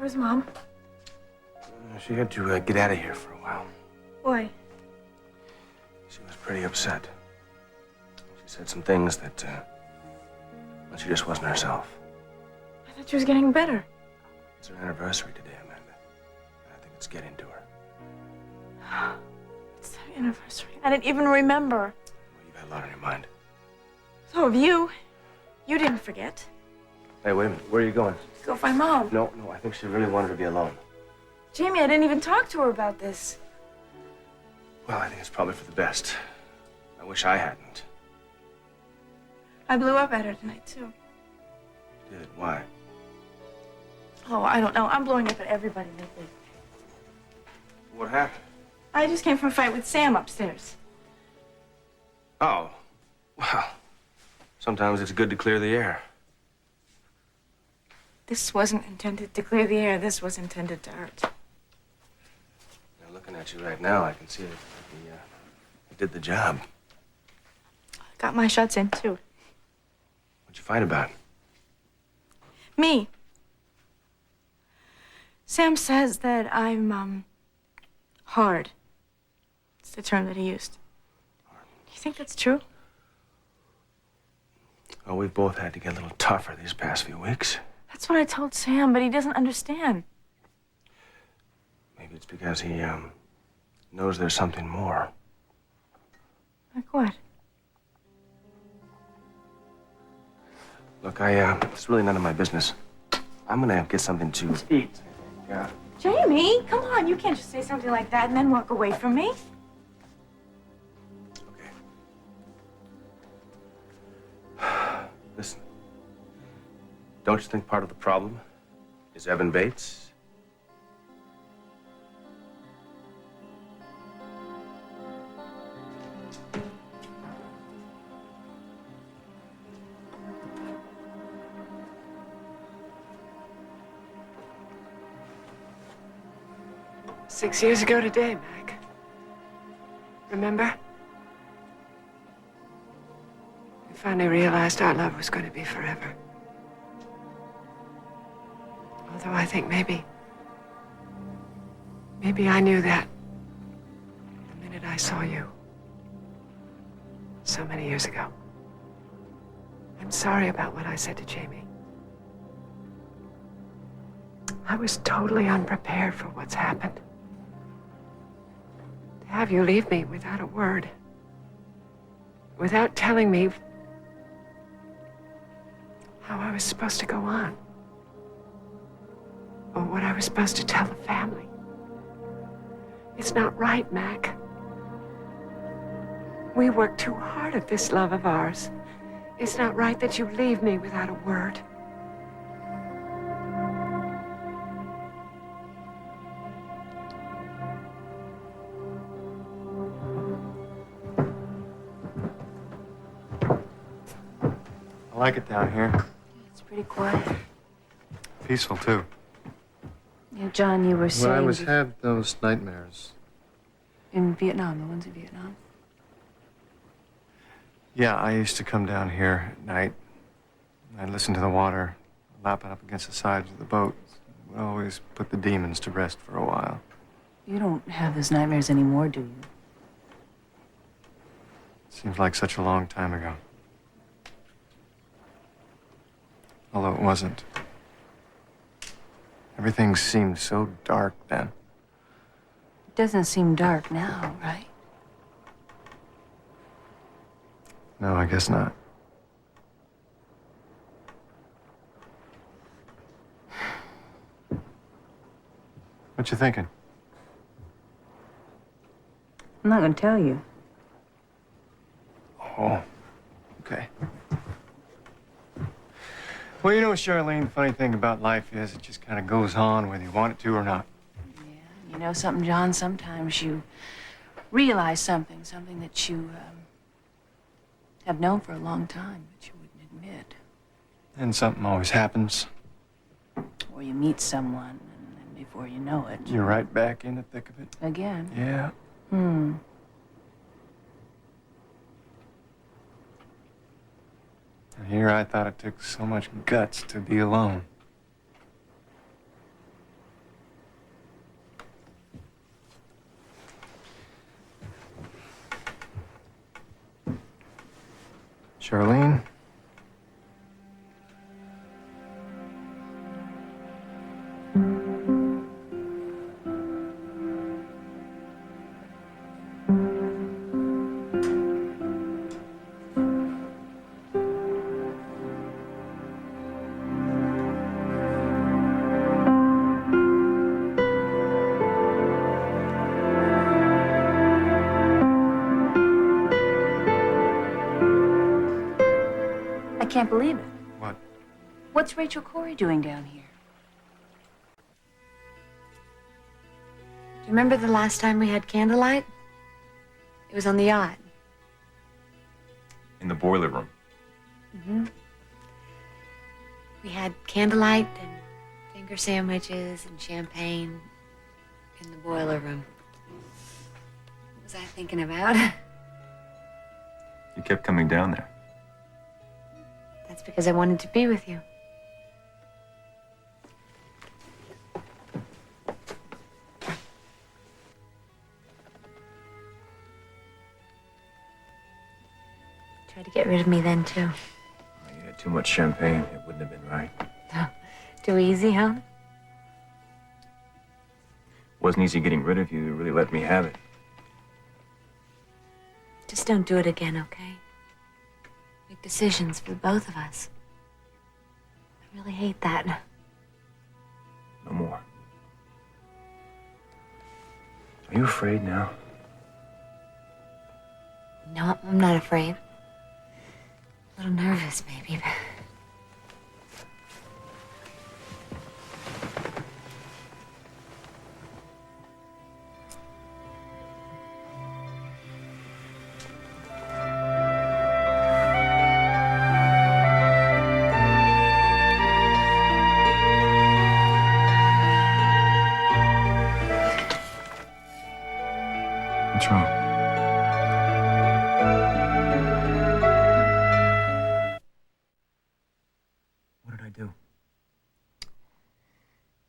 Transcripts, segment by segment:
Where's Mom? She had to get out of here for a while. Why? She was pretty upset. She said some things that, well, she just wasn't herself. I thought she was getting better. It's her anniversary today, Amanda. I think it's getting to her. It's their anniversary. I didn't even remember. Well, you've had a lot on your mind. So have you. You didn't forget. Hey, wait a minute. Where are you going? Go find Mom. No, I think she really wanted to be alone. Jamie, I didn't even talk to her about this. Well, I think it's probably for the best. I wish I hadn't. I blew up at her tonight, too. Did? Why? Oh, I don't know. I'm blowing up at everybody lately. What happened? I just came from a fight with Sam upstairs. Oh, well, sometimes it's good to clear the air. This wasn't intended to clear the air. This was intended to hurt. Now, looking at you right now, I can see that you did the job. Got my shots in, too. What'd you fight about? Me. Sam says that I'm, hard. It's the term that he used. You think that's true? Well, we've both had to get a little tougher these past few weeks. That's what I told Sam, but he doesn't understand. Maybe it's because he, knows there's something more. Like what? Look, it's really none of my business. I'm gonna get something to eat. Yeah. Jamie, come on. You can't just say something like that and then walk away from me. Okay. Listen. Don't you think part of the problem is Evan Bates? 6 years ago today, Mac. Remember? We finally realized our love was going to be forever. Although I think maybe I knew that the minute I saw you so many years ago. I'm sorry about what I said to Jamie. I was totally unprepared for what's happened. To have you leave me without a word, without telling me how I was supposed to go on, or what I was supposed to tell the family. It's not right, Mac. We worked too hard at this love of ours. It's not right that you leave me without a word. I like it down here. It's pretty quiet. Peaceful, too. Yeah, John, you were saying... When I had those nightmares. In Vietnam, the ones in Vietnam? Yeah, I used to come down here at night. I'd listen to the water lapping up against the sides of the boat. We'd always put the demons to rest for a while. You don't have those nightmares anymore, do you? Seems like such a long time ago. Although it wasn't. Everything seemed so dark then. It doesn't seem dark now, right? No, I guess not. What you thinking? I'm not gonna tell you. Oh, okay. Well, you know, Charlene, the funny thing about life is it just kind of goes on whether you want it to or not. Yeah, you know something, John? Sometimes you realize something that you have known for a long time, but you wouldn't admit. And something always happens. Or you meet someone, and then before you know it... You're right back in the thick of it. Again. Yeah. Hmm. And here I thought it took so much guts to be alone. Charlene? I can't believe it. What? What's Rachel Corey doing down here? Do you remember the last time we had candlelight? It was on the yacht. In the boiler room. Mm-hmm. We had candlelight and finger sandwiches and champagne in the boiler room. What was I thinking about? You kept coming down there. That's because I wanted to be with you. Tried to get rid of me then, too. You had too much champagne. It wouldn't have been right. Too easy, huh? Wasn't easy getting rid of you. You really let me have it. Just don't do it again, okay? Make decisions for the both of us. I really hate that. No more. Are you afraid now? No, I'm not afraid. A little nervous, maybe, but... What's wrong? What did I do?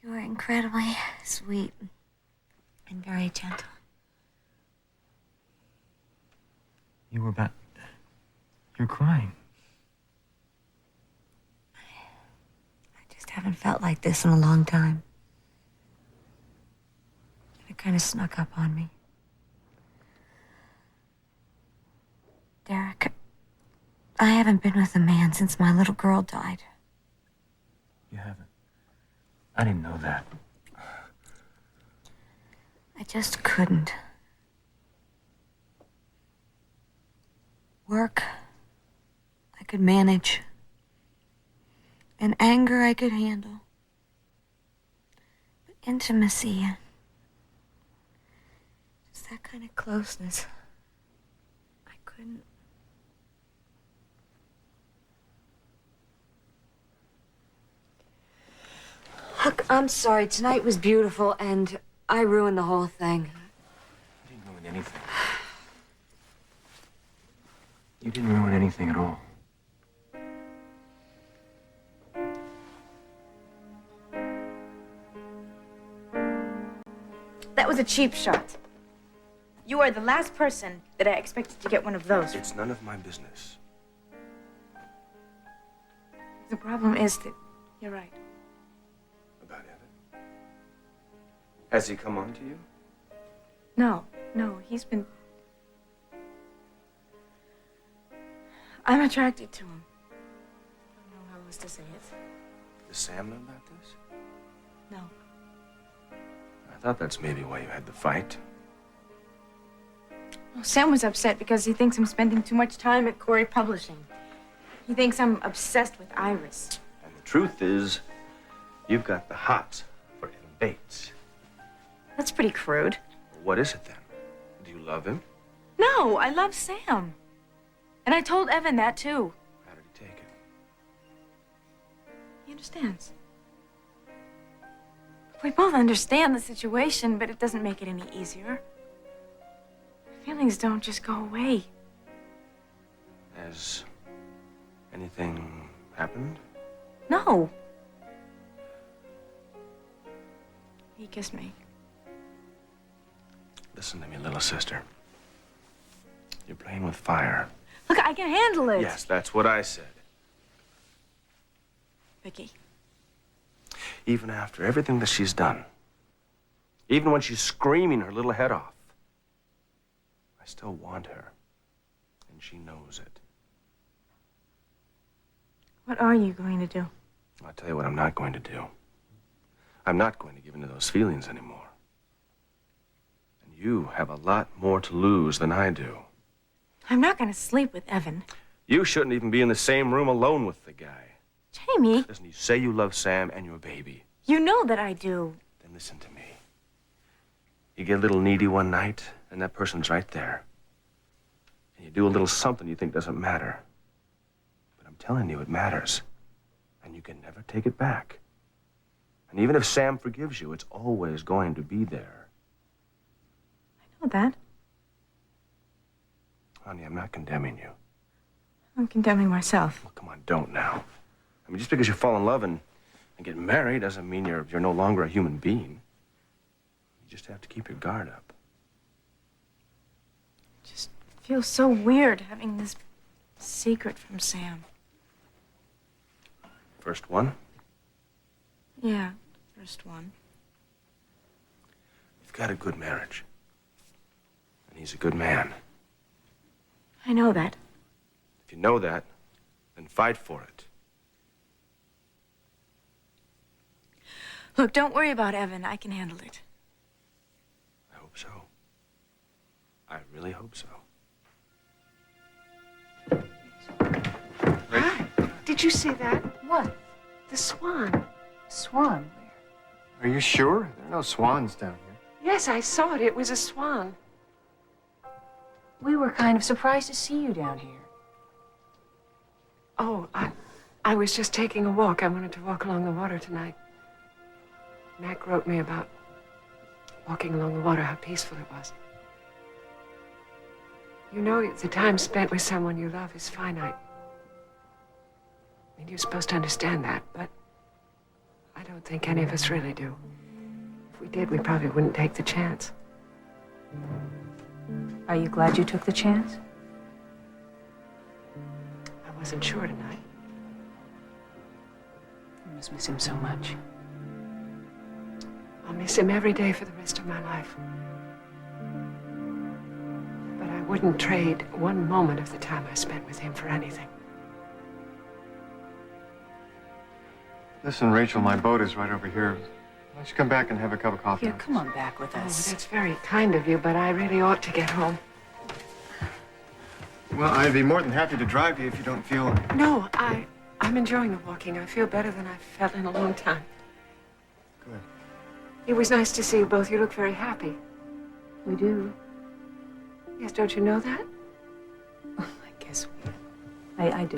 You were incredibly sweet and very gentle. You were about... You're crying. I just haven't felt like this in a long time. It kind of snuck up on me. Derek, I haven't been with a man since my little girl died. You haven't. I didn't know that. I just couldn't. Work, I could manage. And anger, I could handle. But intimacy, just that kind of closeness, I couldn't. Look, I'm sorry. Tonight was beautiful, and I ruined the whole thing. You didn't ruin anything. You didn't ruin anything at all. That was a cheap shot. You are the last person that I expected to get one of those. It's none of my business. The problem is that you're right. About Evan? Has he come on to you? No, he's been... I'm attracted to him. I don't know how else to say it. Does Sam know about this? No. I thought that's maybe why you had the fight. Well, Sam was upset because he thinks I'm spending too much time at Corey Publishing. He thinks I'm obsessed with Iris. And the truth is, you've got the hots for Evan Bates. That's pretty crude. What is it then? Do you love him? No, I love Sam. And I told Evan that too. How did he take it? He understands. We both understand the situation, but it doesn't make it any easier. Feelings don't just go away. Has anything happened? No. He kissed me. Listen to me, little sister. You're playing with fire. Look, I I can handle it. Yes, that's what I said. Vicky. Even after everything that she's done, even when she's screaming her little head off, I still want her. And she knows it. What are you going to do? I'll tell you what I'm not going to do. I'm not going to give in to those feelings anymore. And you have a lot more to lose than I do. I'm not going to sleep with Evan. You shouldn't even be in the same room alone with the guy. Jamie, Listen, you say you love Sam and your baby. you know that I do. Then listen to me. You get a little needy one night, and that person's right there. And you do a little something you think doesn't matter. But I'm telling you, it matters. And you can never take it back. And even if Sam forgives you, it's always going to be there. I know that. Honey, I'm not condemning you. I'm condemning myself. Well, come on, don't now. I mean, just because you fall in love and get married doesn't mean you're no longer a human being. You just have to keep your guard up. It just feels so weird having this secret from Sam. First one, Yeah, first one. you've got a good marriage. And he's a good man. I know that. If you know that, then fight for it. Look, don't worry about Evan. I can handle it. I hope so. I really hope so. Did you see that? What? The swan. Swan? Are you sure? There are no swans down here. Yes, I saw it. It was a swan. We were kind of surprised to see you down here. Oh, I was just taking a walk. I wanted to walk along the water tonight. Mac wrote me about walking along the water, how peaceful it was. You know, the time spent with someone you love is finite. I mean, you're supposed to understand that, but I don't think any of us really do. If we did, we probably wouldn't take the chance. Are you glad you took the chance? I wasn't sure tonight. You must miss him so much. I'll miss him every day for the rest of my life. But I wouldn't trade one moment of the time I spent with him for anything. Listen, Rachel, my boat is right over here. Why don't you come back and have a cup of coffee? Here, come on back with Oh, us. that's very kind of you, but I really ought to get home. Well, I'd be more than happy to drive you if you don't feel... No, I'm enjoying the walking. I feel better than I've felt in a long time. Good. It was nice to see you both. You look very happy. We do. Yes, don't you know that? I guess I do.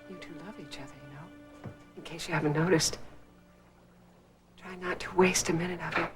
You two love each other, you know. In case you haven't noticed. Try not to waste a minute of it.